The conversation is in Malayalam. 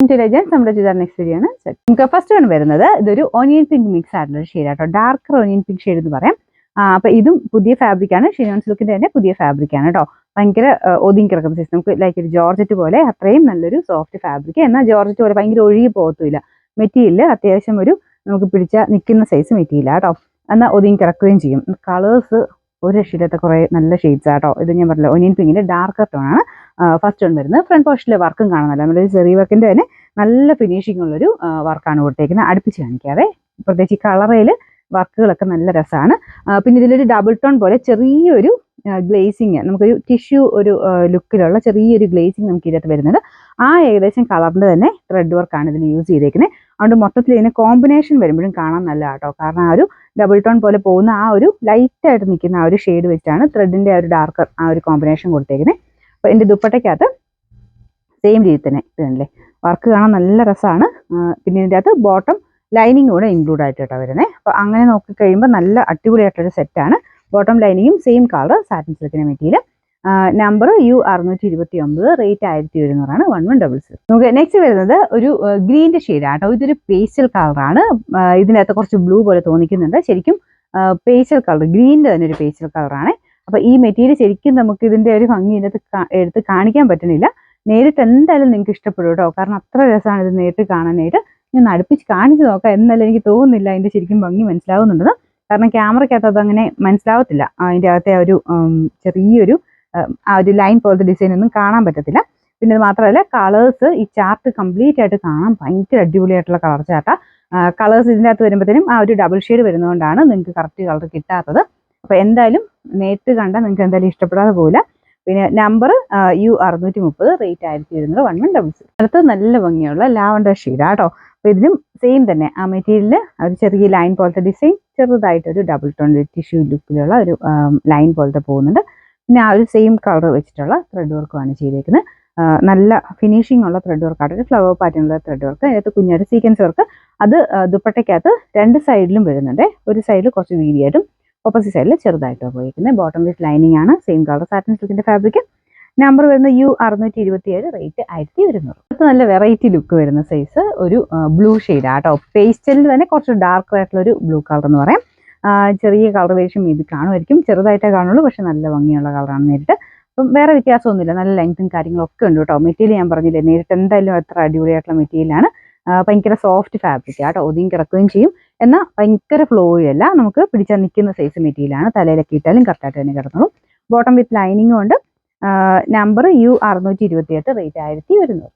Legends നമ്മുടെ ചുരിദാർ നെക്സ്റ്റ് വീഡിയോ ആണ്. നമുക്ക് ഫസ്റ്റ് വൺ വരുന്നത് ഇതൊരു ഓണിയൻ പിങ്ക് മിക്സ് ആയിട്ടുള്ള ഷെയ്ഡ് ആട്ടോ. ഡാർക്കർ ഓണിയൻ പിങ്ക് ഷെയ്ഡ് എന്ന് പറയാം. അപ്പൊ ഇതും പുതിയ ഫാബ്രിക് ആണ്. ഷിനോൺസ് ലുക്കിന്റെ തന്നെ പുതിയ ഫാബ്രിക് ആണ് കേട്ടോ. ഭയങ്കര ഒതുങ്ങി കിടക്കുന്ന സൈസ്. നമുക്ക് ലൈക്ക് ഒരു ജോർജറ്റ് പോലെ അത്രയും നല്ലൊരു സോഫ്റ്റ് ഫാബ്രിക്. എന്നാൽ ജോർജറ്റ് പോലെ ഭയങ്കര ഒഴുകി പോകത്തില്ല. മെറ്റീരിയൽ അത്യാവശ്യം ഒരു നമുക്ക് പിടിച്ച നിൽക്കുന്ന സൈസ് മെറ്റീരിയൽ കേട്ടോ. എന്നാൽ ഒതുങ്ങി കിടക്കുകയും ചെയ്യും. കളേഴ്സ് ഒരു രക്ഷയില്ലാത്ത കുറെ നല്ല ഷെയ്ഡ്സ് ആട്ടോ. ഇത് ഞാൻ പറഞ്ഞില്ല ഒനിയൻ പിങ്കിന്റെ ഡാർക്കർ ടോൺ ആണ് ഫസ്റ്റ് വൺ വരുന്നത്. ഫ്രണ്ട് പോർഷനിലെ വർക്കും കാണുന്നില്ല. നമ്മുടെ ചെറിയ വർക്കിന്റെ തന്നെ നല്ല ഫിനിഷിംഗ് ഉള്ളൊരു വർക്കാണ് കൊടുത്തേക്കുന്നത്. അടുപ്പിച്ച് കാണിക്കാതെ പ്രത്യേകിച്ച് ഈ കളറയിൽ വർക്കുകളൊക്കെ നല്ല രസമാണ്. പിന്നെ ഇതിലൊരു ഡബിൾ ടോൺ പോലെ ചെറിയൊരു ഗ്ലേസിങ്, നമുക്കൊരു ടിഷ്യൂ ഒരു ലുക്കിലുള്ള ചെറിയൊരു ഗ്ലേസിങ് നമുക്ക് ഇതിനകത്ത് വരുന്നത്. ആ ഏകദേശം കളറിന്റെ തന്നെ ത്രെഡ് വർക്കാണ് ഇതിൽ യൂസ് ചെയ്തേക്കുന്നത്. അതുകൊണ്ട് മൊത്തത്തിൽ ഇതിന് കോമ്പിനേഷൻ വരുമ്പോഴും കാണാൻ നല്ല കേട്ടോ. കാരണം ആ ഒരു ഡബിൾ ടോൺ പോലെ പോകുന്ന ആ ഒരു ലൈറ്റായിട്ട് നിൽക്കുന്ന ആ ഒരു ഷെയ്ഡ് വെച്ചാണ് ത്രെഡിന്റെ ആ ഒരു ഡാർക്കർ ആ ഒരു കോമ്പിനേഷൻ കൊടുത്തേക്കുന്നത്. അപ്പോൾ എൻ്റെ ദുപ്പട്ടയ്ക്കകത്ത് സെയിം രീതി തന്നെ ഇതല്ലേ വർക്ക് കാണാൻ നല്ല രസമാണ്. പിന്നെ ഇതിൻ്റെ അകത്ത് ബോട്ടം ലൈനിങ് കൂടെ ഇൻക്ലൂഡ് ആയിട്ടാണ് വരുന്നത്. അപ്പോൾ അങ്ങനെ നോക്കിക്കഴിയുമ്പോൾ നല്ല അടിപൊളിയായിട്ടൊരു സെറ്റാണ്. ബോട്ടം ലൈനിങ്ങും സെയിം കളർ സാറ്റിൻ സിൽക്കിന്റെ മെറ്റീരിയൽ. Number U629, rate 1100 1100. നമുക്ക് നെക്സ്റ്റ് വരുന്നത് ഒരു ഗ്രീൻ്റെ ഷെയ്ഡാട്ടോ. ഇതൊരു പേസ്റ്റൽ കളറാണ്. ഇതിനകത്ത് കുറച്ച് ബ്ലൂ പോലെ തോന്നിക്കുന്നുണ്ട്. ശരിക്കും പേസ്റ്റൽ കളർ, ഗ്രീനിൻ്റെ തന്നെ ഒരു പേസ്റ്റൽ കളറാണ്. അപ്പോൾ ഈ മെറ്റീരിയൽ ശരിക്കും നമുക്ക് ഇതിൻ്റെ ഒരു ഭംഗി ഇതിനകത്ത് എടുത്ത് കാണിക്കാൻ പറ്റുന്നില്ല. നേരിട്ട് എന്തായാലും നിങ്ങൾക്ക് ഇഷ്ടപ്പെടും കേട്ടോ. കാരണം അത്ര രസമാണ് ഇത് നേരിട്ട് കാണാനായിട്ട്. ഞാൻ അടുപ്പിച്ച് കാണിച്ച് നോക്കാം, എന്നാലും എനിക്ക് തോന്നുന്നില്ല അതിൻ്റെ ശരിക്കും ഭംഗി മനസ്സിലാവുന്നുണ്ടെന്ന്. കാരണം ക്യാമറയ്ക്കകത്ത് അതങ്ങനെ മനസ്സിലാവത്തില്ല. അതിൻ്റെ അകത്തെ ഒരു ചെറിയൊരു ആ ഒരു ലൈൻ പോലത്തെ ഡിസൈൻ ഒന്നും കാണാൻ പറ്റത്തില്ല. പിന്നെ അത് മാത്രമല്ല കളേഴ്സ് ഈ ചാർട്ട് കംപ്ലീറ്റ് ആയിട്ട് കാണാൻ ഭയങ്കര അടിപൊളിയായിട്ടുള്ള കളർ ചാർട്ടാ. കളേഴ്സ് ഇതിൻ്റെ അകത്ത് വരുമ്പോഴത്തേനും ആ ഒരു ഡബിൾ ഷെയ്ഡ് വരുന്നതുകൊണ്ടാണ് നിങ്ങൾക്ക് കറക്റ്റ് കളർ കിട്ടാത്തത്. അപ്പോൾ എന്തായാലും നേരിട്ട് കണ്ടാൽ നിങ്ങൾക്ക് എന്തായാലും ഇഷ്ടപ്പെടാതെ പോകില്ല. പിന്നെ നമ്പർ U630, റേറ്റ് 1100 1100. അടുത്തത് നല്ല ഭംഗിയുള്ള ലാവണ്ടർ ഷെയ്ഡാട്ടോ. അപ്പോൾ ഇതിനും സെയിം തന്നെ ആ മെറ്റീരിയൽ ഒരു ചെറിയ ലൈൻ പോലത്തെ ഡിസൈൻ, ചെറുതായിട്ടൊരു ഡബിൾ ടോൺ ടിഷ്യൂ ലുക്കിലുള്ള ഒരു ലൈൻ പോലത്തെ പോകുന്നുണ്ട്. പിന്നെ ആ ഒരു സെയിം കളർ വെച്ചിട്ടുള്ള ത്രെഡ് വർക്കുമാണ് ചെയ്തേക്കുന്നത്. നല്ല ഫിനിഷിംഗ് ഉള്ള ത്രെഡ് വർക്കാണ്. ഒരു ഫ്ലവർ പാറ്റേണുള്ള ത്രെഡ് വർക്ക്, അതിനകത്ത് കുഞ്ഞൊരു സീക്വൻസ് വർക്ക്. അത് ദുപ്പട്ടയ്ക്കകത്ത് രണ്ട് സൈഡിലും വരുന്നുണ്ട്. ഒരു സൈഡിൽ കുറച്ച് വീതിയായിട്ടും ഓപ്പോസിറ്റ് സൈഡിൽ ചെറുതായിട്ടോ പോയിരിക്കുന്നത്. ബോട്ടം വിത്ത് ലൈനിങ് ആണ്, സെയിം കളർ സാറ്റിൻ സിൽക്കിന്റെ ഫാബ്രിക്. നമ്പർ വരുന്നത് U627, റേറ്റ് 1100. അടുത്ത നല്ല വെറൈറ്റി ലുക്ക് വരുന്ന സൈസ് ഒരു ബ്ലൂ ഷെയ്ഡ് ആട്ടോ. പേസ്റ്റലിൽ തന്നെ കുറച്ച് ഡാർക്ക് ആയിട്ടുള്ള ഒരു ബ്ലൂ കളർ എന്ന് പറയാം. ചെറിയ കളർ വേഷം ഇത് കാണുമായിരിക്കും, ചെറുതായിട്ടേ കാണുള്ളൂ, പക്ഷെ നല്ല ഭംഗിയുള്ള കളറാണ് നേരിട്ട്. അപ്പം വേറെ വ്യത്യാസമൊന്നുമില്ല, നല്ല ലെങ്ത്തും കാര്യങ്ങളൊക്കെ ഉണ്ട് കേട്ടോ. മെറ്റീരിയൽ ഞാൻ പറഞ്ഞില്ലേ, നേരിട്ട് എന്തായാലും അത്ര അടിപൊളിയായിട്ടുള്ള മെറ്റീരിയലാണ്. ഭയങ്കര സോഫ്റ്റ് ഫാബ്രിക് ആട്ടോ, ഒതുങ്ങി കിടക്കുകയും ചെയ്യും. എന്നാൽ ഭയങ്കര ഫ്ലോയും അല്ല, നമുക്ക് പിടിച്ചാൽ നിൽക്കുന്ന സൈസ് മെറ്റീരിയലാണ്. തലയിലൊക്കെ ഇട്ടാലും കറക്റ്റായിട്ട് തന്നെ കിടന്നോളും. ബോട്ടം വിത്ത് ലൈനിങ്ങും ഉണ്ട്. Number U628, rate 1100.